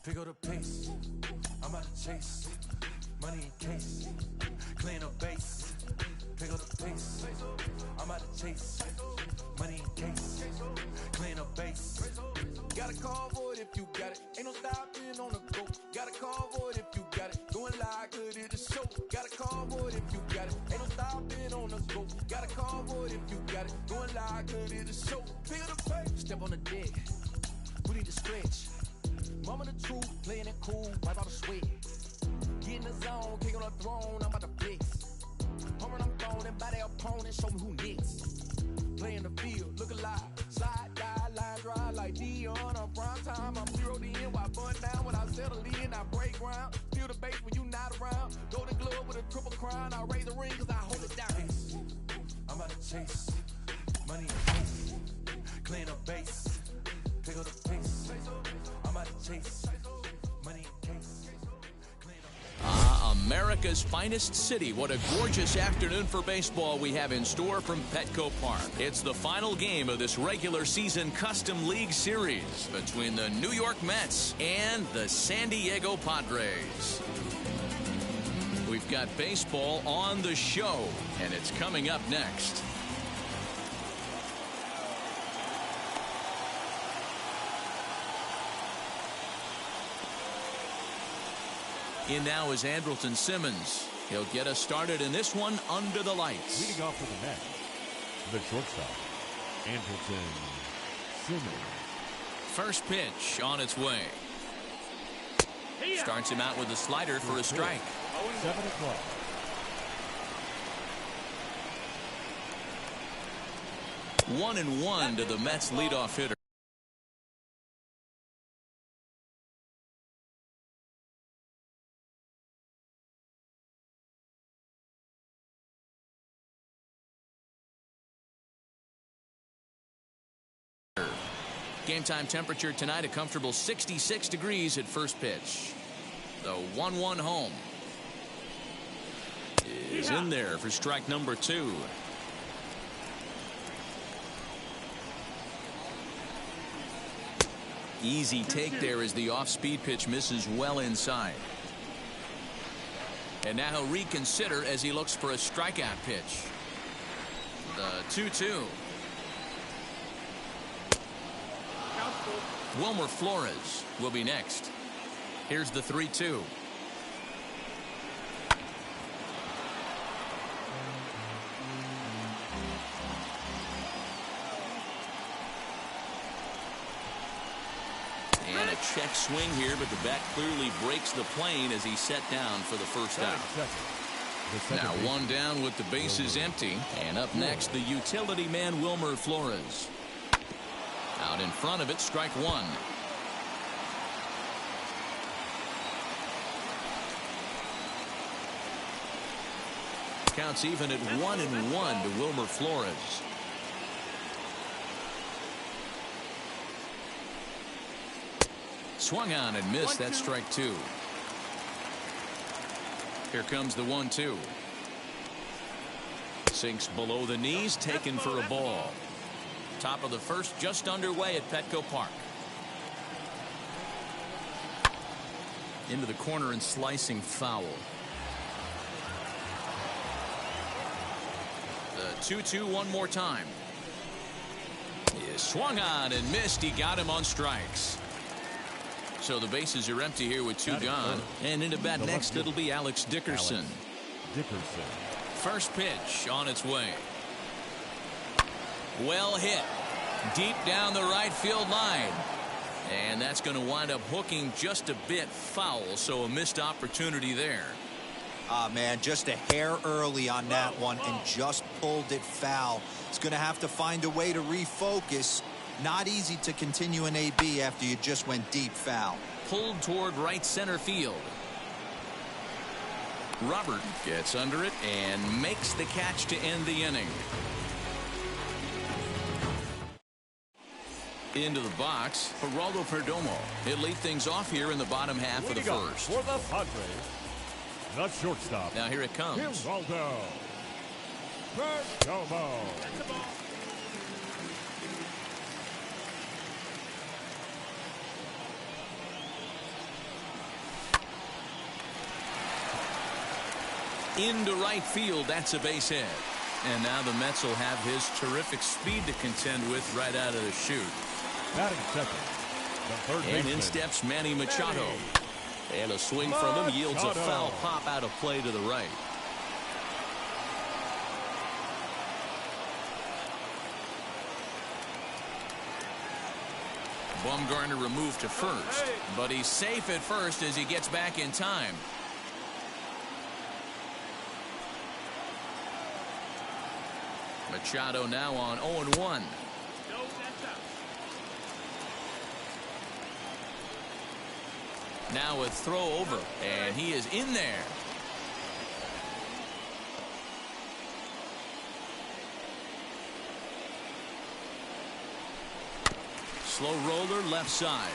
Pick up the pace, I'm out to chase. Money in case, clean up base. Pick up the pace, I'm out to chase. Money in case, clean up base. Got a call for it if you got it. Ain't no stopping on the go. Got a call for it if you got it. Doing live, good at the show. Got a call for it if you got it. Ain't no stopping on the go. Got a call for it if you got it. Doing live, good at the show. Pick up the pace, step on the deck. We need to stretch. Mama the truth, playing it cool, wipe out the sweat. Get in the zone, kick on the throne, I'm about to flex. Home run, I'm throwing, and by their opponent, show me who next. Play in the field, look alive. Slide, die, line drive like Dion. I'm prime time, I'm zeroed in. Why bun down when I settle in? I break ground. Feel the bass when you not around. Golden glove with a triple crown. I raise the ring cause I hold it down. I'm out to chase. Money in case. Clean up base. Pick up the pace. I'm out to chase. Money in case. America's finest city. What a gorgeous afternoon for baseball we have in store from Petco Park. It's the final game of this regular season Custom League Series between the New York Mets and the San Diego Padres. We've got baseball on the show, and it's coming up next. In now is Andrelton Simmons. He'll get us started in this one under the lights. Leading off for the Mets, the shortstop, Andrelton Simmons. First pitch on its way. Starts him out with a slider for a strike. 7 o'clock. One and one to the Mets leadoff hitter. Game time temperature tonight, a comfortable 66 degrees at first pitch. The 1-1 home is in there for strike number 2. Easy take there as the off-speed pitch misses well inside. And now he'll reconsider as he looks for a strikeout pitch. The 2-2. Wilmer Flores will be next. Here's the 3-2. And a check swing here, but the bat clearly breaks the plane as he's set down for the first out. Now one down with the bases empty. And up next, the utility man Wilmer Flores. Out in front of it, strike one. Counts even at 1-1 to Wilmer Flores. Swung on and missed. That's strike 2. Here comes the 1-2. Sinks below the knees, taken for a ball. Top of the first, just underway at Petco Park. Into the corner and slicing foul. The 2-2 one more time. He is swung on and missed. He got him on strikes. So the bases are empty here with 2 gone. And into bat next, it'll be Alex Dickerson. First pitch on its way. Well hit deep down the right field line, and that's going to wind up hooking just a bit foul, so a missed opportunity there. Man, just a hair early on that one and just pulled it foul. It's going to have to find a way to refocus. Not easy to continue an AB after you just went deep foul. Pulled toward right center field. Robert gets under it and makes the catch to end the inning. Into the box, Geraldo Perdomo. He'll lead things off here in the bottom half of the first. For the Padres, the shortstop. Now here it comes. Geraldo Perdomo. Into right field. That's a base hit. And now the Mets will have his terrific speed to contend with right out of the chute. Batting second, the third And baseman. in steps Manny Machado. And a swing from him yields a foul pop out of play to the right. Bumgarner removed to first, but he's safe at first as he gets back in time. Machado now on 0-1. Now a throw over, and he is in there. Slow roller left side.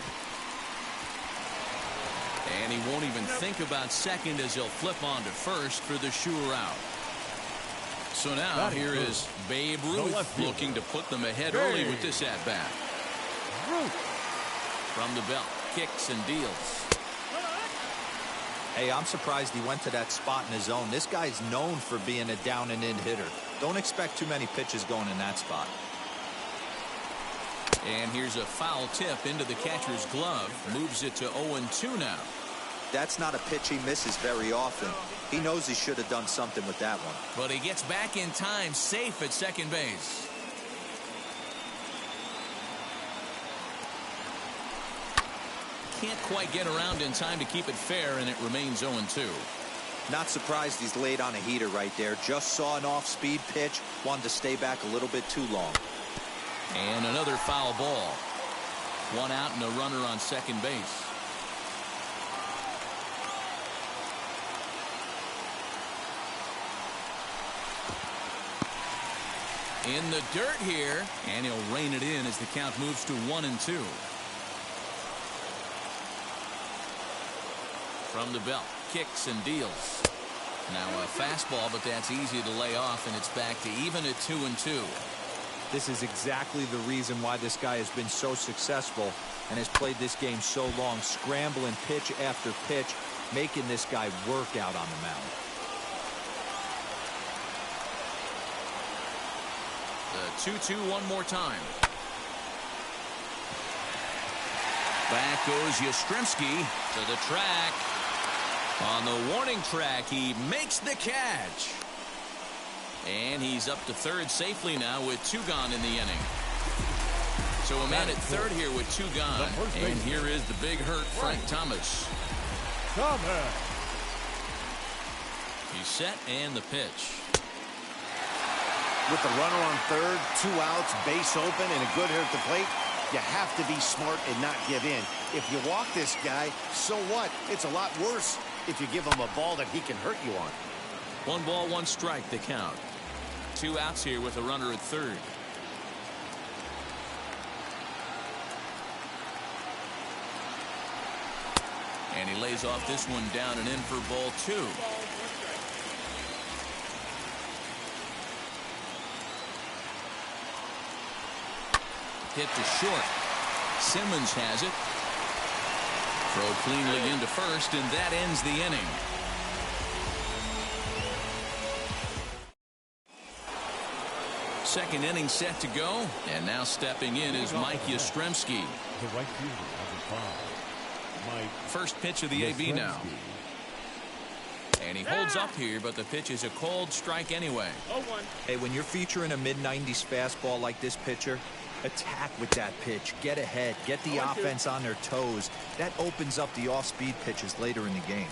And he won't even think about second as he'll flip on to first for the sure out. So now here is Babe Ruth looking to put them ahead early with this at-bat. From the belt, kicks and deals. Hey, I'm surprised he went to that spot in his zone. This guy's known for being a down and in hitter. Don't expect too many pitches going in that spot. And here's a foul tip into the catcher's glove. Moves it to 0-2 now. That's not a pitch he misses very often. He knows he should have done something with that one. But he gets back in time, safe at second base. Can't quite get around in time to keep it fair, and it remains 0-2. Not surprised he's laid on a heater right there. Just saw an off-speed pitch. Wanted to stay back a little bit too long. And another foul ball. One out and a runner on second base. In the dirt here, and he'll rein it in as the count moves to 1-2. From the belt, kicks and deals. Now a fastball, but that's easy to lay off, and it's back to even at 2-2. This is exactly the reason why this guy has been so successful and has played this game so long, scrambling pitch after pitch, making this guy work out on the mound. The 2-2 one more time. Back goes Yastrzemski to the track. On the warning track, he makes the catch. And he's up to third safely now with 2 gone in the inning. So a man at third here with 2 gone. And here is the big hurt, Frank Thomas. He's set and the pitch. With the runner on third, 2 outs, base open, and a good hit at the plate, you have to be smart and not give in. If you walk this guy, so what? It's a lot worse if you give him a ball that he can hurt you on. 1 ball, 1 strike, the count. 2 outs here with a runner at third. And he lays off this one down and in for ball 2. Hit to short. Simmons has it. Throw cleanly into first, and that ends the inning. Second inning set to go, and now stepping in is Mike Yastrzemski. The right fielder, number 5, Mike. First pitch of the AB now. And he holds up here, but the pitch is a cold strike anyway. Hey, when you're featuring a mid-90s fastball like this pitcher, attack with that pitch. Get ahead. Get the offense on their toes. That opens up the off-speed pitches later in the game.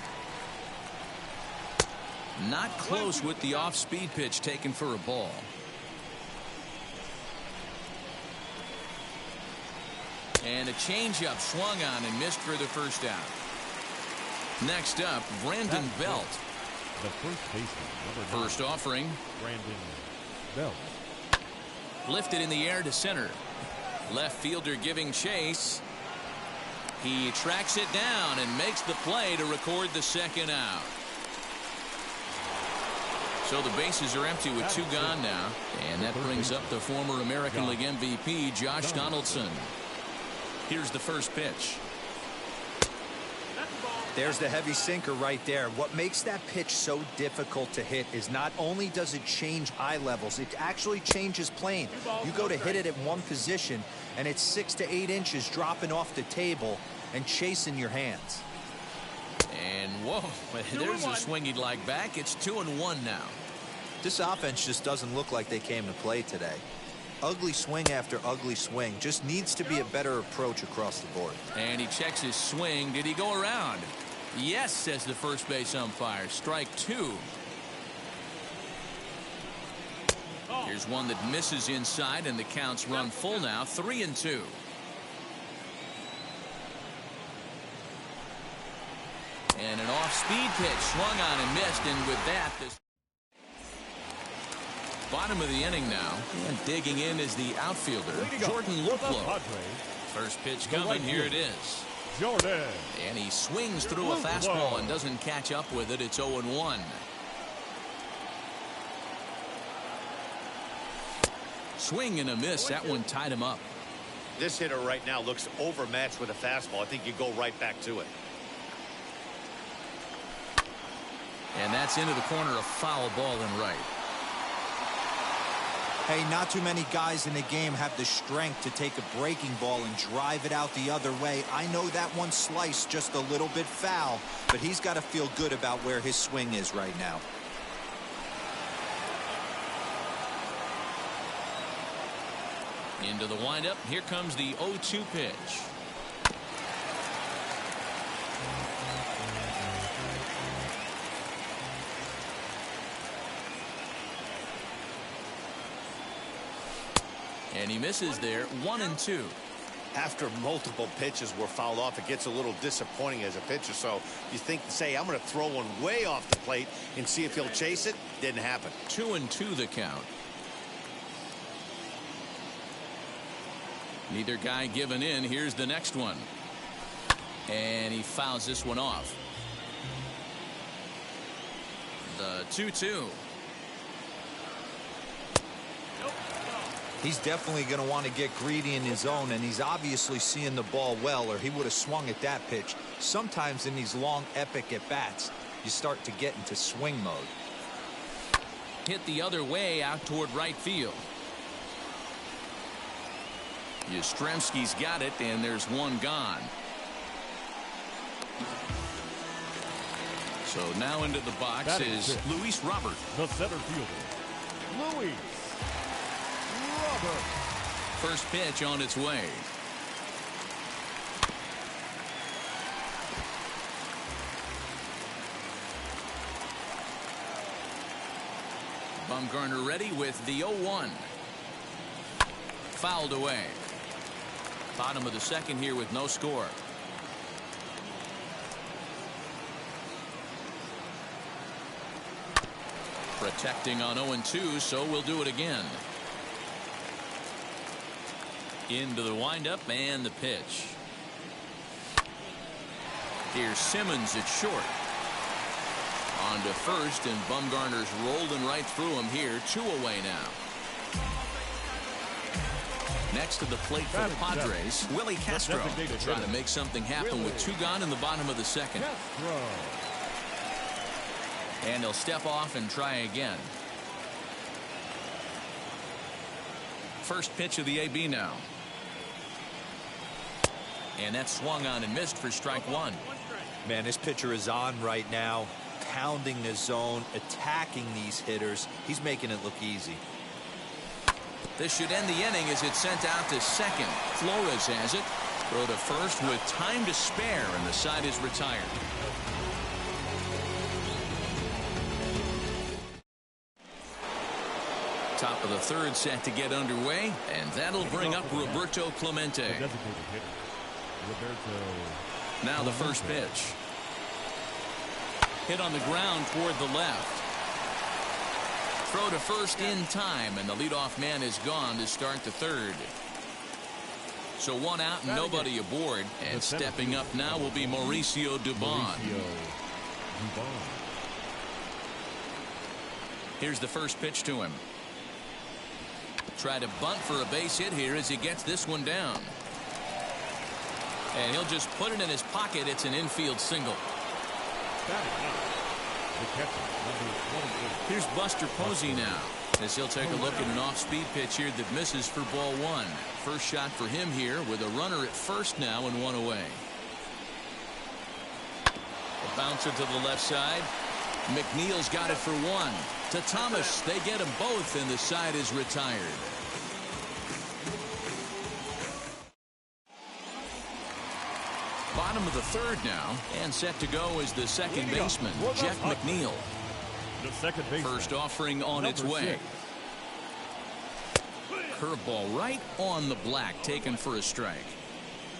Not close with the off-speed pitch taken for a ball. And a changeup swung on and missed for the first out. Next up, Brandon Belt. The first baseman, number 9. First offering. Brandon Belt. Lifted in the air to center. Left fielder giving chase. He tracks it down and makes the play to record the second out. So the bases are empty with 2 gone now. And that brings up the former American League MVP, Josh Donaldson. Here's the first pitch. There's the heavy sinker right there. What makes that pitch so difficult to hit is not only does it change eye levels, it actually changes plane. You go to hit it at one position, and it's 6 to 8 inches dropping off the table and chasing your hands. And whoa, there's a swing he'd like back. It's 2-1 now. This offense just doesn't look like they came to play today. Ugly swing after ugly swing. Just needs to be a better approach across the board. And he checks his swing. Did he go around? Yes, says the first base umpire. Strike 2. Here's one that misses inside, and the counts run full now. 3-2. And an off-speed pitch swung on and missed, and with that, this bottom of the inning now, and digging in is the outfielder, Jordan Luplow. First pitch coming, here it is. Jordan. And he swings through a fastball and doesn't catch up with it. It's 0-1. Swing and a miss. That one tied him up. This hitter right now looks overmatched with a fastball. I think you go right back to it. And that's into the corner, a foul ball and right. Hey, not too many guys in the game have the strength to take a breaking ball and drive it out the other way. I know that one sliced just a little bit foul, but he's got to feel good about where his swing is right now. Into the windup. Here comes the 0-2 pitch. And he misses there. 1-2. After multiple pitches were fouled off, it gets a little disappointing as a pitcher. So you think, say, I'm going to throw one way off the plate and see if he'll chase it. Didn't happen. 2-2 the count. Neither guy giving in. Here's the next one. And he fouls this one off. The 2-2. He's definitely going to want to get greedy in his zone, and he's obviously seeing the ball well, or he would have swung at that pitch. Sometimes in these long, epic at-bats, you start to get into swing mode. Hit the other way out toward right field. Yastrzemski's got it, and there's one gone. So now into the box is Luis Robert. The center fielder, Luis Robert. First pitch on its way. Bumgarner ready with the 0-1. Fouled away. Bottom of the second here with no score. Protecting on 0-2, so we'll do it again. Into the windup and the pitch. Here's Simmons at short. On to first, and Bumgarner's rolling right through him here. 2 away now. Next to the plate for the Padres, Willie Castro trying to make something happen with 2 gone in the bottom of the second. And he'll step off and try again. First pitch of the AB now. And that swung on and missed for strike 1. Man, this pitcher is on right now, pounding the zone, attacking these hitters. He's making it look easy. This should end the inning as it's sent out to second. Flores has it. Throw to first with time to spare, and the side is retired. Top of the third set to get underway, and that'll bring up Roberto Clemente. Now the first pitch. Hit on the ground toward the left. Throw to first in time, and the leadoff man is gone to start the third. So 1 out and nobody aboard, and stepping up now will be Mauricio Dubon. Here's the first pitch to him. Try to bunt for a base hit here as he gets this one down. And he'll just put it in his pocket. It's an infield single. Batting ninth, the catcher, number 28. Here's Buster Posey now, as he'll take a look at an off-speed pitch here that misses for ball one. First shot for him here with a runner at first now and one away. A bouncer to the left side. McNeil's got it for one. To Thomas, they get them both, and the side is retired. Bottom of the third now, and set to go is the second baseman, Jeff McNeil. The second baseman. First offering on its way. 6. Curveball right on the black, taken for a strike.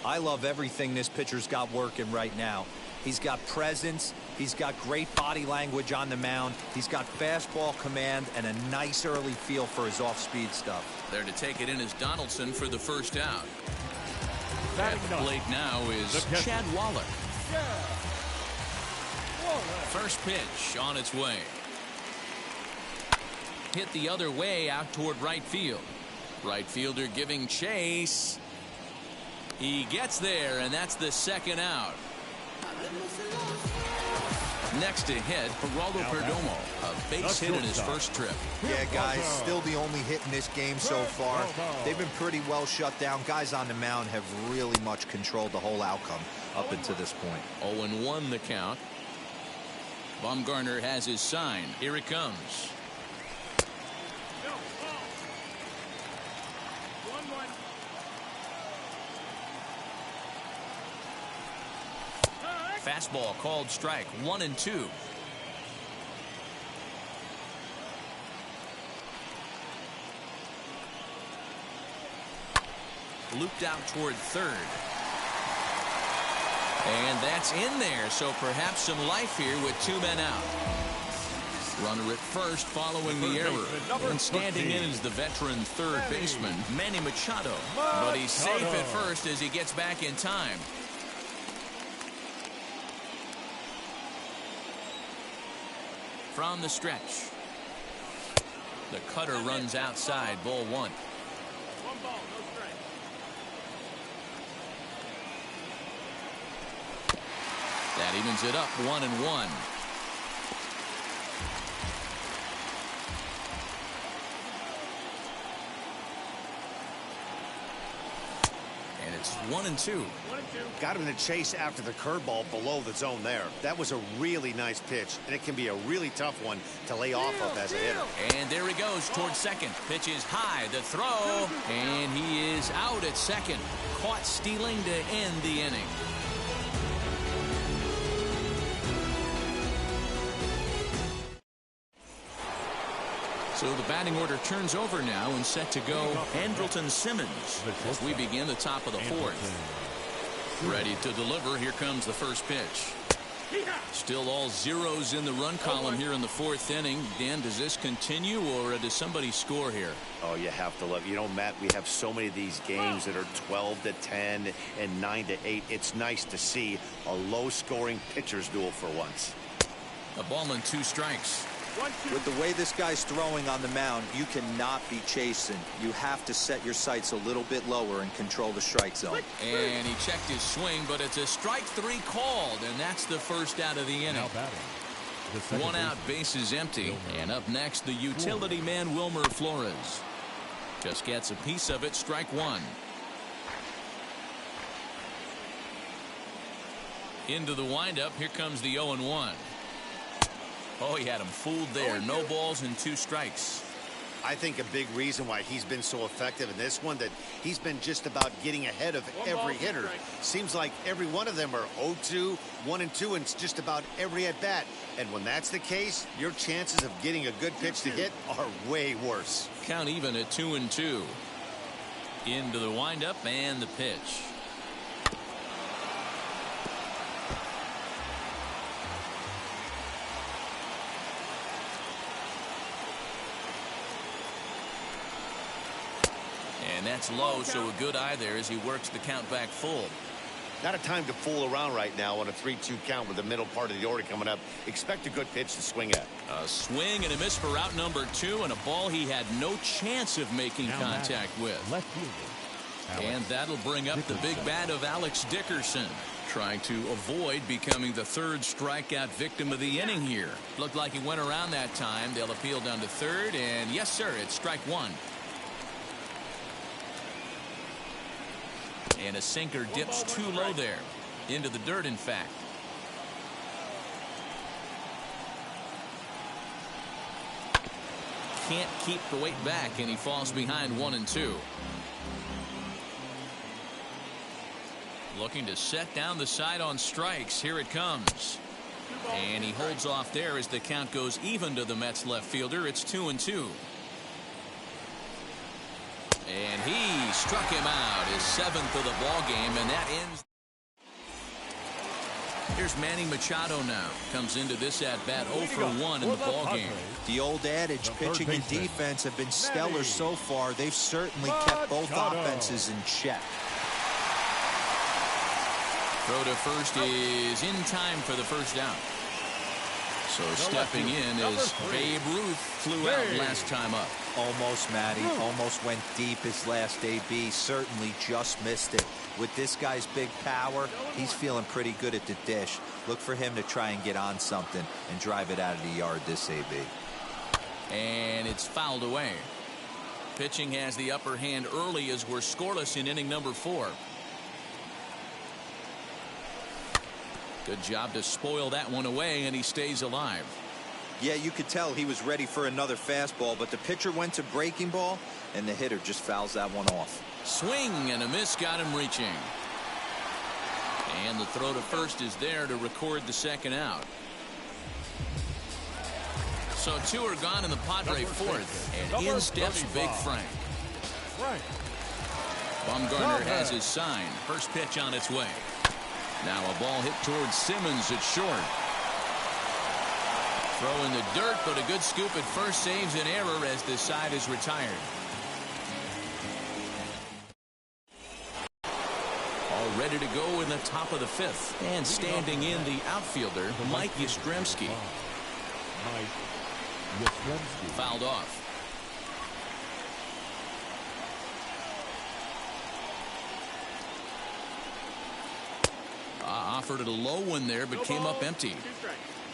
I love everything this pitcher's got working right now. He's got presence. He's got great body language on the mound. He's got fastball command and a nice early feel for his off-speed stuff. There to take it in is Donaldson for the first out. Batting At the plate now is Chad Wallach. First pitch on its way. Hit the other way out toward right field. Right fielder giving chase. He gets there, and that's the second out. Next to hit, Geraldo Perdomo, a base hit in his first trip. Yeah, guys, still the only hit in this game so far. They've been pretty well shut down. Guys on the mound have really much controlled the whole outcome up until this point. 0-1 the count. Bumgarner has his sign. Here it comes. Fastball called strike. 1-2. Looped out toward third. And that's in there, so perhaps some life here with two men out. Runner at first following the error. And standing in is the veteran third baseman, Manny Machado. But he's safe at first as he gets back in time. From the stretch. The cutter runs outside, ball one. That evens it up 1-1. And it's 1-2. Got him in the chase after the curveball below the zone there. That was a really nice pitch, and it can be a really tough one to lay off of as a hitter. And there he goes towards second. Pitch is high. The throw. And he is out at second. Caught stealing to end the inning. So the batting order turns over now and set to go Andrelton Simmons as we begin the top of the fourth. Ready to deliver. Here comes the first pitch. Still all zeros in the run column here in the fourth inning. Dan, does this continue or does somebody score here? Oh, you have to love. You know, Matt, we have so many of these games that are 12-10 and 9-8. It's nice to see a low-scoring pitcher's duel for once. A ball and 2 strikes. With the way this guy's throwing on the mound, you cannot be chasing. You have to set your sights a little bit lower and control the strike zone. And he checked his swing, but it's a strike 3 called, and that's the first out of the inning. One out, bases empty. And up next, the utility man, Wilmer Flores. Just gets a piece of it, strike 1. Into the windup, here comes the 0-1. Oh, he had him fooled there. No balls and 2 strikes. I think a big reason why he's been so effective in this one, that he's been just about getting ahead of every hitter. Seems like every one of them are 0-2, 1-2, and it's just about every at bat. And when that's the case, your chances of getting a good pitch to hit are way worse. Count even at 2-2. Into the windup and the pitch. And that's low, so a good eye there as he works the count back full. Not a time to fool around right now on a 3-2 count with the middle part of the order coming up. Expect a good pitch to swing at. A swing and a miss for out number 2, and a ball he had no chance of making contact with. Left fielder. And that'll bring up the big bat of Alex Dickerson. Trying to avoid becoming the third strikeout victim of the inning here. Looked like he went around that time. They'll appeal down to third, and yes, sir, it's strike one. And a sinker dips too low there. Into the dirt, in fact. Can't keep the weight back, and he falls behind 1-2. Looking to set down the side on strikes. Here it comes. And he holds off there as the count goes even to the Mets left fielder. It's 2-2. And he struck him out, his 7th of the ball game, and that ends. Here's Manny Machado now. Comes into this at-bat 0 for 1 in the ball game. The old adage, pitching and defense have been stellar so far. They've certainly kept both offenses in check. Throw to first is in time for the first down. So stepping in is Babe Ruth. Flew out last time up. Almost, Matty. Almost went deep his last AB. Certainly just missed it. With this guy's big power, he's feeling pretty good at the dish. Look for him to try and get on something and drive it out of the yard this AB. And it's fouled away. Pitching has the upper hand early as we're scoreless in inning number 4. Good job to spoil that one away, and he stays alive. Yeah, you could tell he was ready for another fastball, but the pitcher went to breaking ball, and the hitter just fouls that one off. Swing and a miss got him reaching. And the throw to first is there to record the second out. So 2 are gone in the Padre 4th, and in steps Big Frank. Bumgarner has his sign. First pitch on its way. Now a ball hit towards Simmons at short. Throw in the dirt, but a good scoop at first saves an error as this side is retired. All ready to go in the top of the 5th. And standing in the outfielder, Mike Yastrzemski. Fouled off. Offered it a low one there, but came up empty.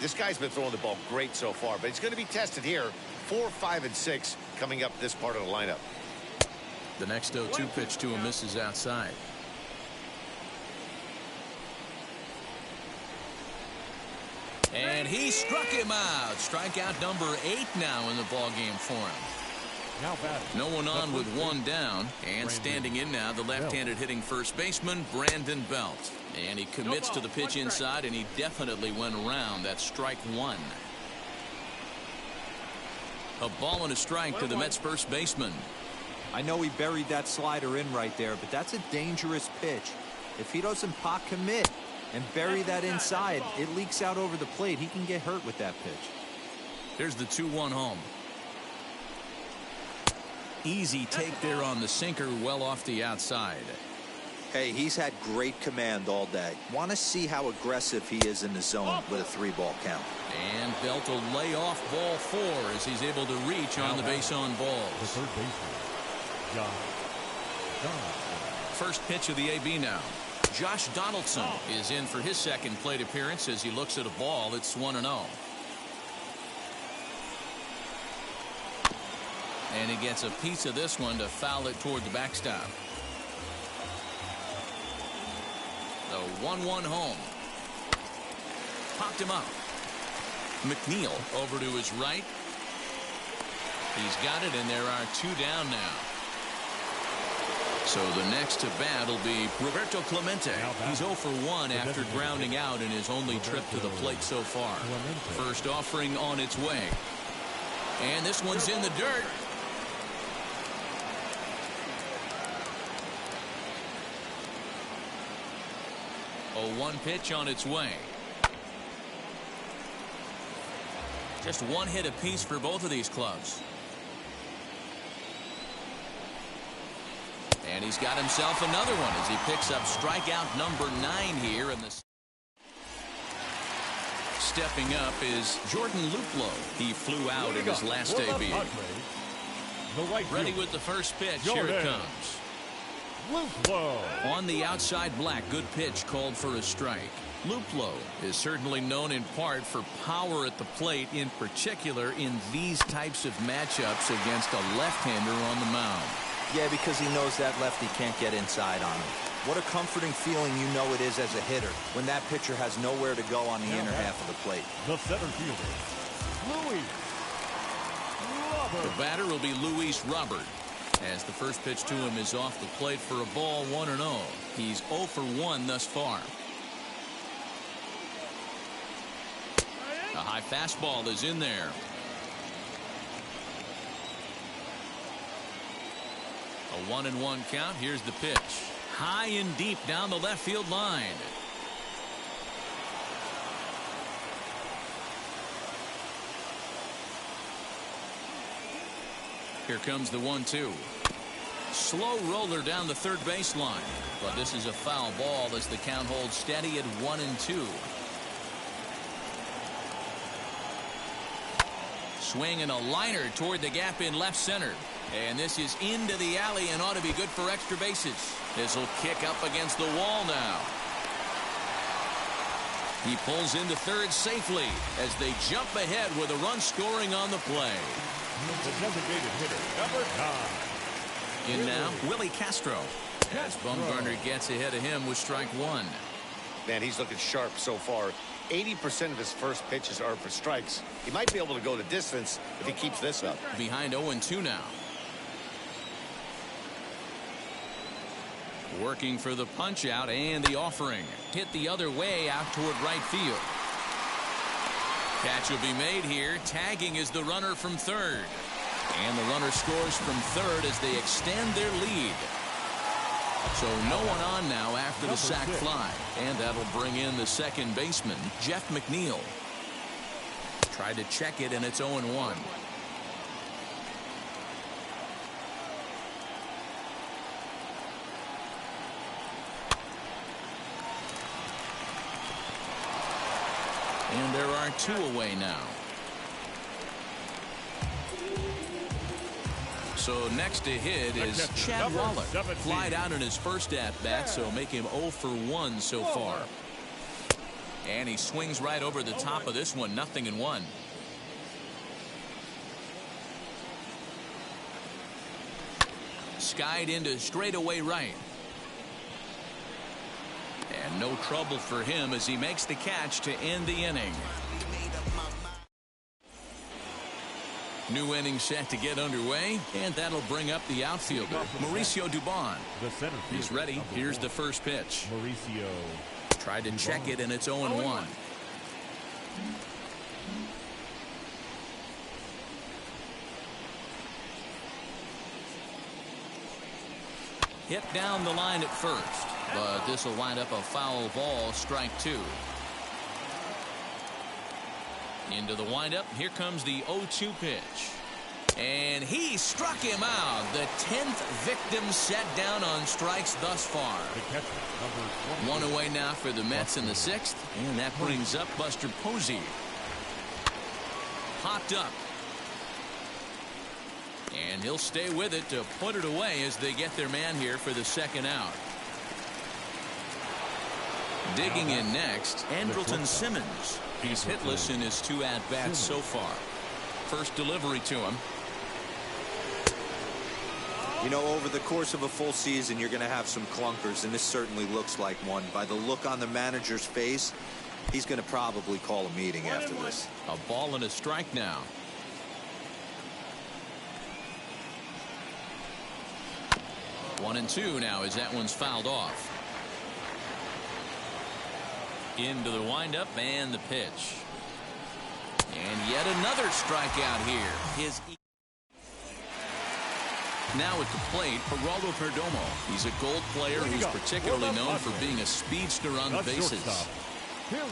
This guy's been throwing the ball great so far, but he's going to be tested here. 4, 5, and 6 coming up this part of the lineup. The next 0-2 pitch to him misses outside. And he struck him out. Strikeout number 8 now in the ball game for him. No one on with 1 down, and standing in now the left-handed hitting first baseman Brandon Belt. And he commits to the pitch inside, and he definitely went around. That's strike 1. A ball and a strike to the Mets first baseman. I know he buried that slider in right there, but that's a dangerous pitch. If he doesn't pot commit and bury that inside, it leaks out over the plate. He can get hurt with that pitch. Here's the 2-1 home. Easy take there on the sinker, well off the outside. Hey, he's had great command all day. Want to see how aggressive he is in the zone with a 3-ball count. And Belt will lay off ball 4 as he's able to reach on the base on balls. The third baseman, First pitch of the AB now. Josh Donaldson is in for his second plate appearance as he looks at a ball. It's 1-0. And he gets a piece of this one to foul it toward the backstop. The 1-1 home. Popped him up. McNeil over to his right. He's got it, and there are 2 down now. So the next to bat will be Roberto Clemente. He's 0 for 1 after grounding out in his only trip to the plate so far. First offering on its way. And this one's in the dirt. 0-1 pitch on its way. Just 1 hit apiece for both of these clubs. And he's got himself another one as he picks up strikeout number 9 here. And the stepping up is Jordan Luplow. He flew out in his last debut. Ready with the first pitch. Here it comes. Luplo. On the outside black, good pitch called for a strike. Luplo is certainly known in part for power at the plate, in particular in these types of matchups against a left-hander on the mound. Yeah, because he knows that lefty can't get inside on him. What a comforting feeling you know it is as a hitter when that pitcher has nowhere to go on the inner half of the plate. The center fielder, Luis Robert. The batter will be Luis Robert, as the first pitch to him is off the plate for a ball, 1-0. He's 0 for 1 thus far. A high fastball is in there. A 1-1 count. Here's the pitch. High and deep down the left field line. Here comes the 1-2. Slow roller down the third baseline. But this is a foul ball as the count holds steady at 1-2. Swing and a liner toward the gap in left center. And this is into the alley and ought to be good for extra bases. This will kick up against the wall now. He pulls into third safely as they jump ahead with a run scoring on the play. The designated hitter, number 9. In now, Willie Castro. As Bumgarner gets ahead of him with strike 1. Man, he's looking sharp so far. 80% of his first pitches are for strikes. He might be able to go the distance if he keeps this up. Behind 0-2 now. Working for the punch out and the offering. Hit the other way out toward right field. Catch will be made here. Tagging is the runner from third. And the runner scores from third as they extend their lead. So no one on now after the sac fly. And that'll bring in the second baseman, Jeff McNeil. Tried to check it, and it's 0-1. And there are 2 away now. So next to hit is Chad Wallach. Flied out in his first at-bat, so make him 0 for 1 so far. And he swings right over the top of this one, 0-1. Skied into straightaway right. And no trouble for him as he makes the catch to end the inning. New inning set to get underway, and that'll bring up the outfielder, Mauricio Dubon. He's ready. Here's the first pitch. Mauricio tried to check it, and it's 0-1. Hit down the line at first, but this will wind up a foul ball, strike 2. Into the windup. Here comes the 0-2 pitch. And he struck him out. The 10th victim set down on strikes thus far. 1 away now for the Mets in the 6th. And that brings up Buster Posey. Popped up. And he'll stay with it to put it away as they get their man here for the second out. Digging in next, Andrelton Simmons. He's hitless in his 2 at-bats so far. First delivery to him. You know, over the course of a full season, you're going to have some clunkers, and this certainly looks like one. By the look on the manager's face, he's going to probably call a meeting after this. A ball and a strike now. One and two now as that one's fouled off. Into the windup and the pitch. And yet another strikeout here. Now at the plate, Geraldo Perdomo. He's a Gold player who's particularly known for being a speedster on the bases. Cue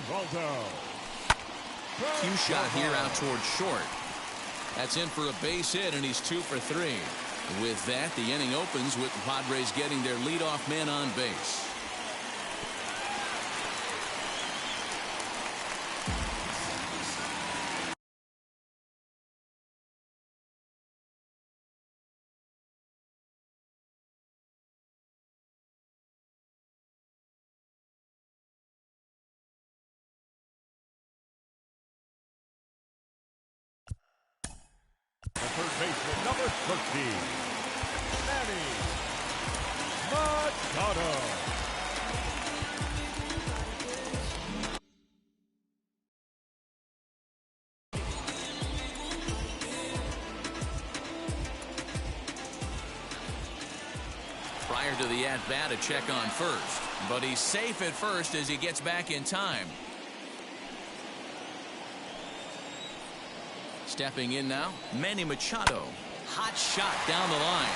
shot here out towards short. That's in for a base hit, and he's 2 for 3. With that, the inning opens with the Padres getting their leadoff man on base. The third baseman, number 13, Manny Machado. Prior to the at-bat, a check on first. But he's safe at first as he gets back in time. Stepping in now, Manny Machado. Hot shot down the line.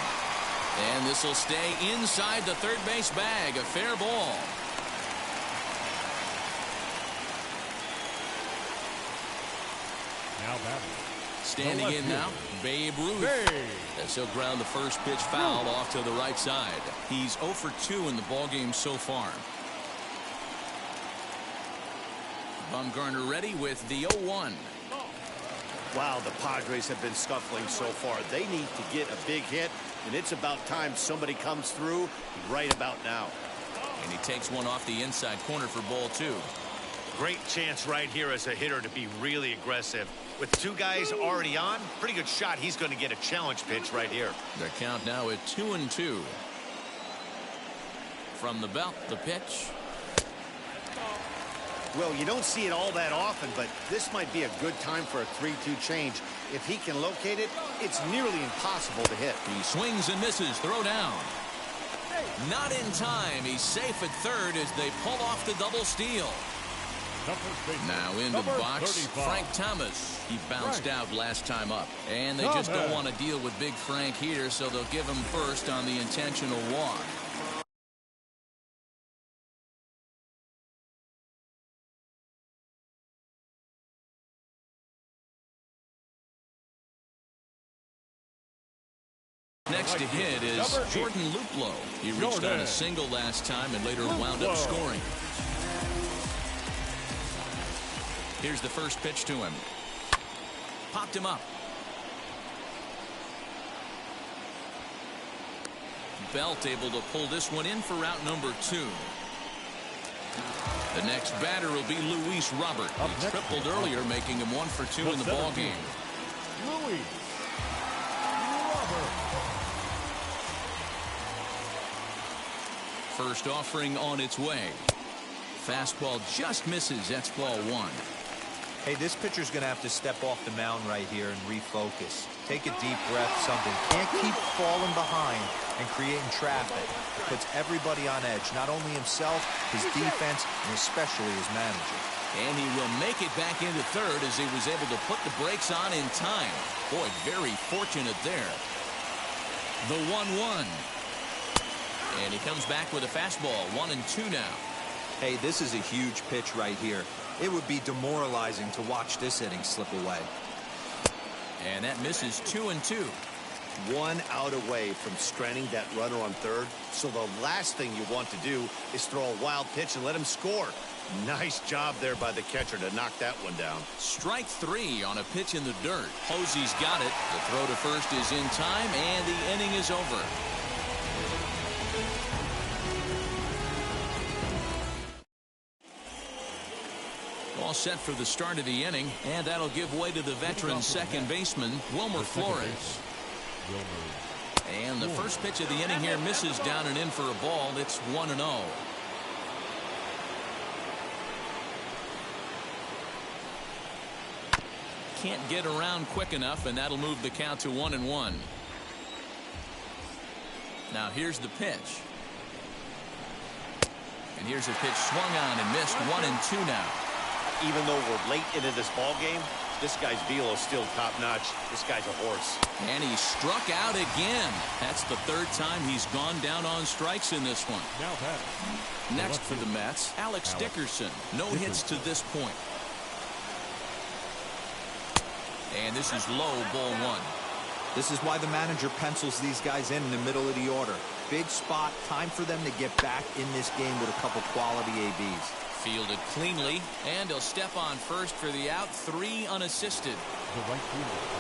And this will stay inside the third base bag. A fair ball. Now batting. Standing in now, Babe Ruth. As he'll ground the first pitch foul off to the right side. He's 0 for 2 in the ballgame so far. Bumgarner ready with the 0-1. Wow, the Padres have been scuffling so far. They need to get a big hit, and it's about time somebody comes through right about now. And he takes one off the inside corner for ball 2. Great chance right here as a hitter to be really aggressive. With 2 guys already on, pretty good shot. He's going to get a challenge pitch right here. The count now at 2-2. From the belt, the pitch. Well, you don't see it all that often, but this might be a good time for a 3-2 change. If he can locate it, it's nearly impossible to hit. He swings and misses. Throw down. Not in time. He's safe at third as they pull off the double steal. Now into the box, 35. Frank Thomas. He bounced out last time up. And they just don't want to deal with Big Frank here, so they'll give him first on the intentional walk. Next to hit is Jordan Luplow. He reached on a single last time and later wound up scoring. Here's the first pitch to him. Popped him up. Belt able to pull this one in for route number 2. The next batter will be Luis Robert. He tripled earlier, making him 1 for 2 in the ball game. Luis Robert. First offering on its way. Fastball just misses. That's ball 1. Hey, this pitcher's going to have to step off the mound right here and refocus. Take a deep breath, something. Can't keep falling behind and creating traffic. It puts everybody on edge, not only himself, his defense, and especially his manager. And he will make it back into third as he was able to put the brakes on in time. Boy, very fortunate there. The 1-1. And he comes back with a fastball. 1-2 now. Hey, this is a huge pitch right here. It would be demoralizing to watch this inning slip away. And that misses 2-2. 1 out away from stranding that runner on third. So the last thing you want to do is throw a wild pitch and let him score. Nice job there by the catcher to knock that one down. Strike 3 on a pitch in the dirt. Posey's got it. The throw to first is in time, and the inning is over. All set for the start of the inning, and that'll give way to the veteran second baseman, Wilmer Flores. And the first pitch of the inning here misses down and in for a ball. It's 1-0. Can't get around quick enough, and that'll move the count to 1-1. Now here's the pitch. And here's a pitch swung on and missed. 1-2 now. Even though we're late into this ball game, this guy's velo is still top-notch. This guy's a horse. And he struck out again. That's the third time he's gone down on strikes in this one. Next for the Mets, Alex Dickerson. No hits to this point. And this is low, ball 1. This is why the manager pencils these guys in the middle of the order. Big spot, time for them to get back in this game with a couple quality ABs. Fielded cleanly, and he'll step on first for the out, 3 unassisted.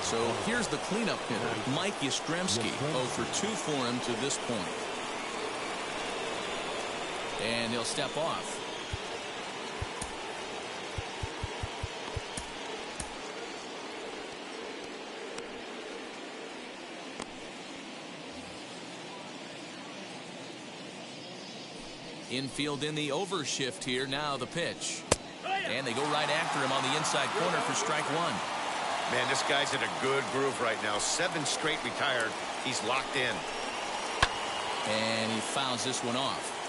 So here's the cleanup hitter, Mike Yastrzemski, 0 for 2 for him to this point. And he'll step off. Infield in the overshift here. Now the pitch. And they go right after him on the inside corner for strike one. Man, this guy's in a good groove right now. 7 straight retired. He's locked in. And he fouls this one off.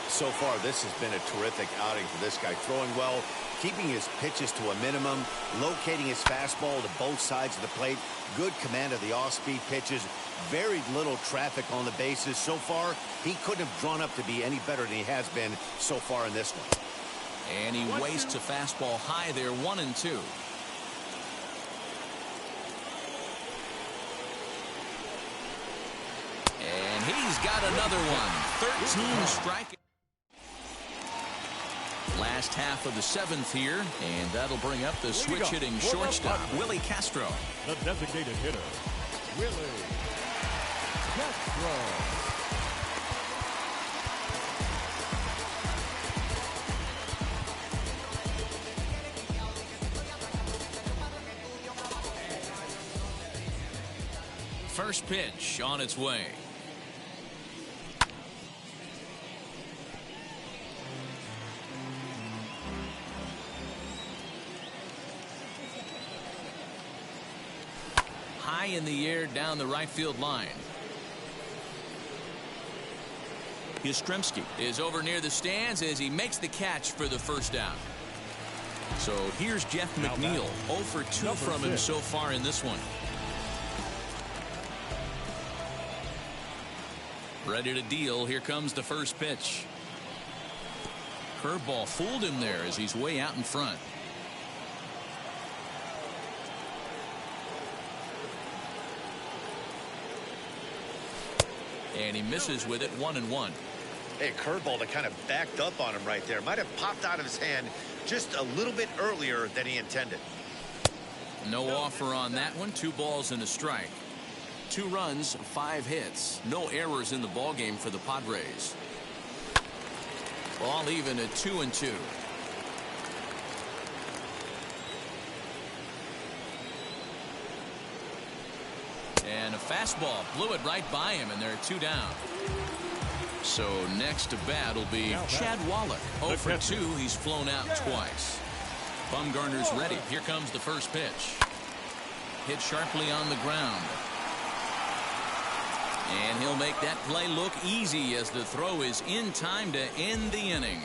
So far, this has been a terrific outing for this guy. Throwing well, keeping his pitches to a minimum, locating his fastball to both sides of the plate. Good command of the off-speed pitches. Very little traffic on the bases. So far, he couldn't have drawn up to be any better than he has been so far in this one. And he wastes a fastball high there, 1-2. And he's got another one. 13 strike. Last half of the 7th here, and that'll bring up the switch-hitting shortstop, Willie Castro. The designated hitter, Willie Castro. First pitch on its way. High in the air down the right field line. Yastrzemski is over near the stands as he makes the catch for the first down. So here's Jeff McNeil. 0 for 2 from him so far in this one. Ready to deal. Here comes the first pitch. Curveball fooled him there as he's way out in front. And he misses with it, 1-1. Hey, curveball that kind of backed up on him right there. Might have popped out of his hand just a little bit earlier than he intended. No offer on that one. 2 balls and a strike. 2 runs, 5 hits. No errors in the ballgame for the Padres. Ball even at 2-2. And a fastball blew it right by him, and there are 2 down. So next to bat will be Chad Wallach. 0 for 2. He's flown out twice. Bumgarner's ready. Here comes the first pitch. Hit sharply on the ground. And he'll make that play look easy as the throw is in time to end the inning.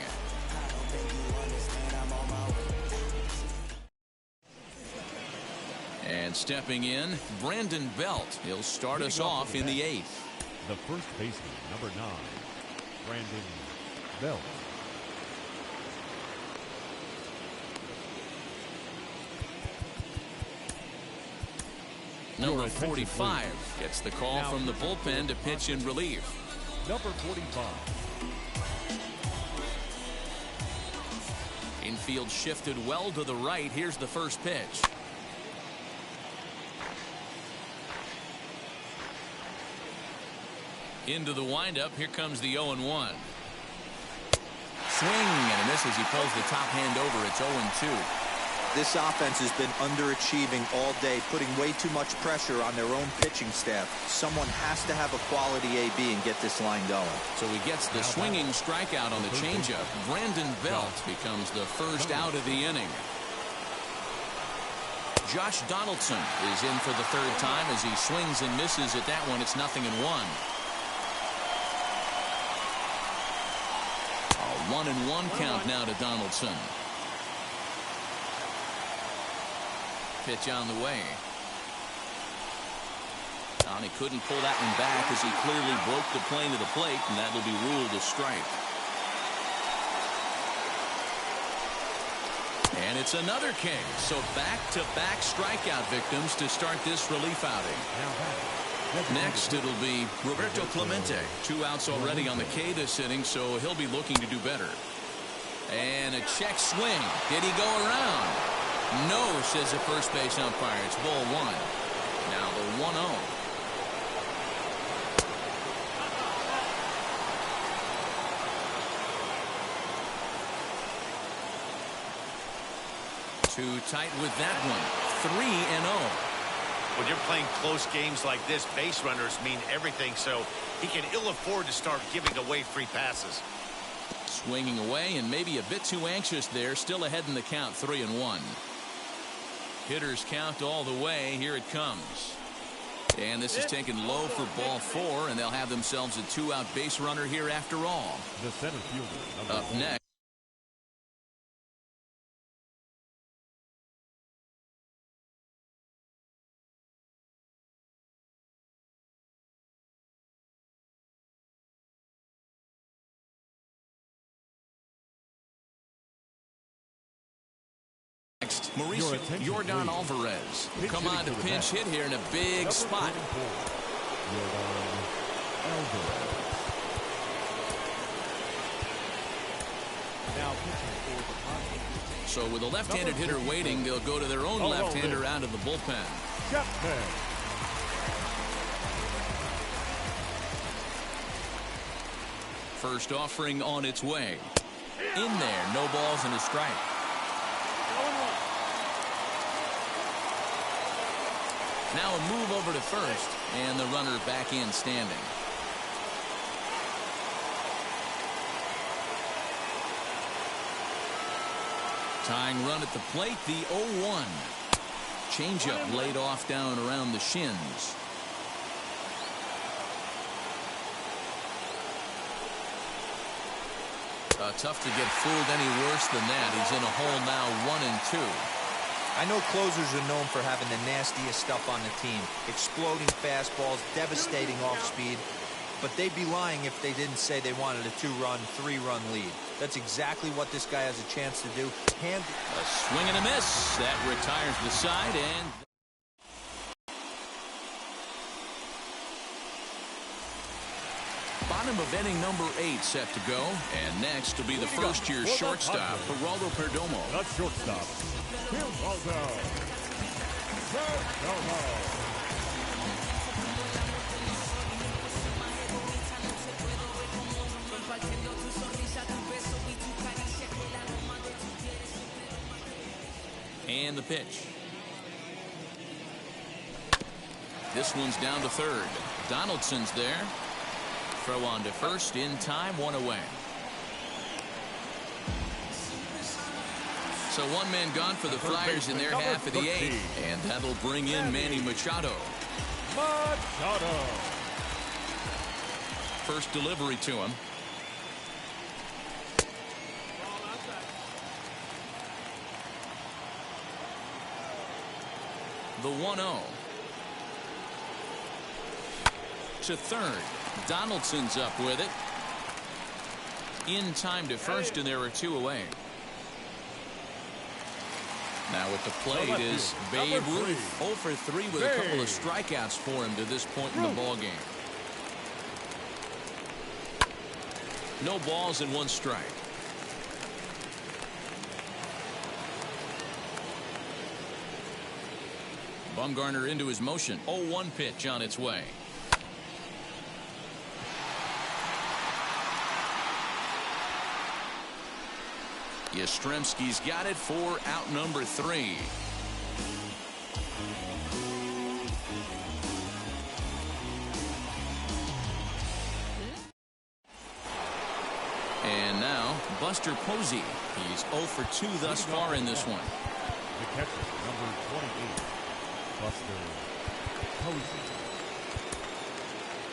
And stepping in, Brandon Belt. He'll start us off in the 8th. The first baseman, number 9, Brandon Belt. Number 45 gets the call from the bullpen to pitch in relief. Number 45. Infield shifted well to the right. Here's the first pitch. Into the windup. Here comes the 0-1. Swing and a miss as he pulls the top hand over. It's 0-2. This offense has been underachieving all day, putting way too much pressure on their own pitching staff. Someone has to have a quality AB and get this line going. So he gets the swinging strikeout on the changeup. Brandon Belt becomes the first out of the inning. Josh Donaldson is in for the 3rd time as he swings and misses at that one. It's 0-1. A 1-1 count now to Donaldson. Pitch on the way. And he couldn't pull that one back as he clearly broke the plane to the plate, and that will be ruled a strike. And it's another K. So back-to-back strikeout victims to start this relief outing. Next, it'll be Roberto Clemente. 2 outs already on the K this inning, so he'll be looking to do better. And a check swing. Did he go around? No, says the first base umpire. It's ball 1. Now the 1-0. Too tight with that one. 3-0. When you're playing close games like this, base runners mean everything, so he can ill afford to start giving away free passes. Swinging away and maybe a bit too anxious there. Still ahead in the count, 3-1. Hitters count all the way. Here it comes. And this is taken low for ball 4, and they'll have themselves a 2-out base runner here after all. The center fielder. Up next. Mauricio Jordan Alvarez will come on to pinch hit here in a big spot. So with a left-handed hitter waiting, they'll go to their own left-hander out of the bullpen. First offering on its way. In there, no balls and a strike. Now a move over to first, and the runner back in standing. Tying run at the plate, the 0-1. Changeup laid off down around the shins. Tough to get fooled any worse than that. He's in a hole now, 1-2. I know closers are known for having the nastiest stuff on the team. Exploding fastballs, devastating off speed. But they'd be lying if they didn't say they wanted a 2-run, 3-run lead. That's exactly what this guy has a chance to do. A swing and a miss. That retires the side, and bottom of inning number 8 set to go. And next will be the first-year shortstop, Geraldo Perdomo. The shortstop, Geraldo Perdomo. And the pitch. This one's down to third. Donaldson's there. Throw on to first in time, 1 away. So 1 man gone for the Flyers in their half of the 8th. And that'll bring in Manny Machado. First delivery to him. The 1-0. To third. Donaldson's up with it. In time to first, and there are 2 away. Now at the plate is Babe Ruth. 0 for 3 with a couple of strikeouts for him to this point in the ballgame. No balls and 1 strike. Bumgarner into his motion. 0-1 pitch on its way. Yastrzemski's got it for out number 3. And now Buster Posey. He's 0 for 2 thus far in this one. The catcher, number 28, Buster Posey.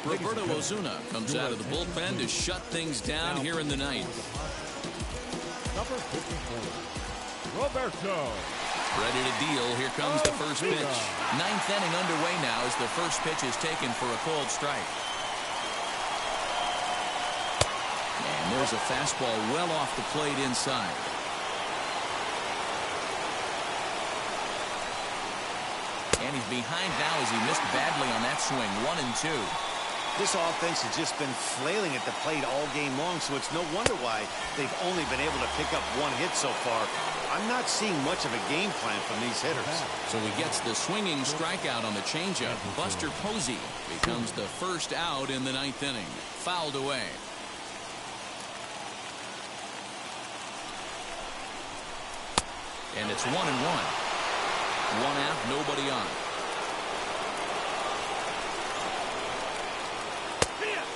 Roberto Ozuna comes out of the bullpen to shut things down here in the 9th. Number 54, Roberto. Ready to deal. Here comes the first pitch. 9th inning underway now as the first pitch is taken for a cold strike. And there's a fastball well off the plate inside. And he's behind now as he missed badly on that swing. 1-2. This offense has just been flailing at the plate all game long, so it's no wonder why they've only been able to pick up 1 hit so far. I'm not seeing much of a game plan from these hitters. So he gets the swinging strikeout on the changeup. Buster Posey becomes the first out in the 9th inning. Fouled away. And it's 1-1. 1 out, nobody on.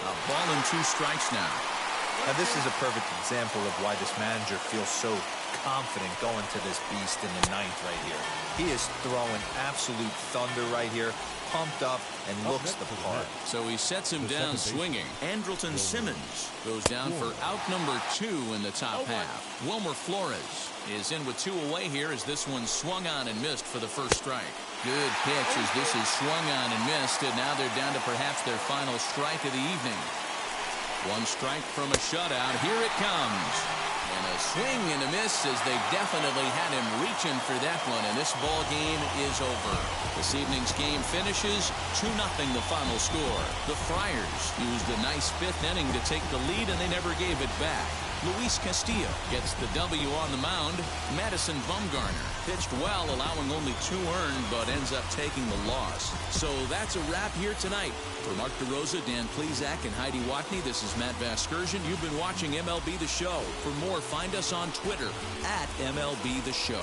A ball and 2 strikes now. Now, this is a perfect example of why this manager feels so confident going to this beast in the ninth right here. He is throwing absolute thunder right here, pumped up, and looks the part. So he sets him down swinging. Andrelton Simmons goes down for out number 2 in the top half. Wilmer Flores is in with 2 away here as this one swung on and missed for the first strike. Good pitch as this is swung on and missed, and now they're down to perhaps their final strike of the evening. 1 strike from a shutout. Here it comes. And a swing and a miss as they definitely had him reaching for that one, and this ball game is over. This evening's game finishes 2-0 the final score. The Friars used a nice 5th inning to take the lead, and they never gave it back. Luis Castillo gets the W on the mound. Madison Bumgarner pitched well, allowing only 2 earned, but ends up taking the loss. So that's a wrap here tonight. For Mark DeRosa, Dan Plesac, and Heidi Watney, this is Matt Vasgersian. You've been watching MLB The Show. For more, find us on Twitter @MLB The Show.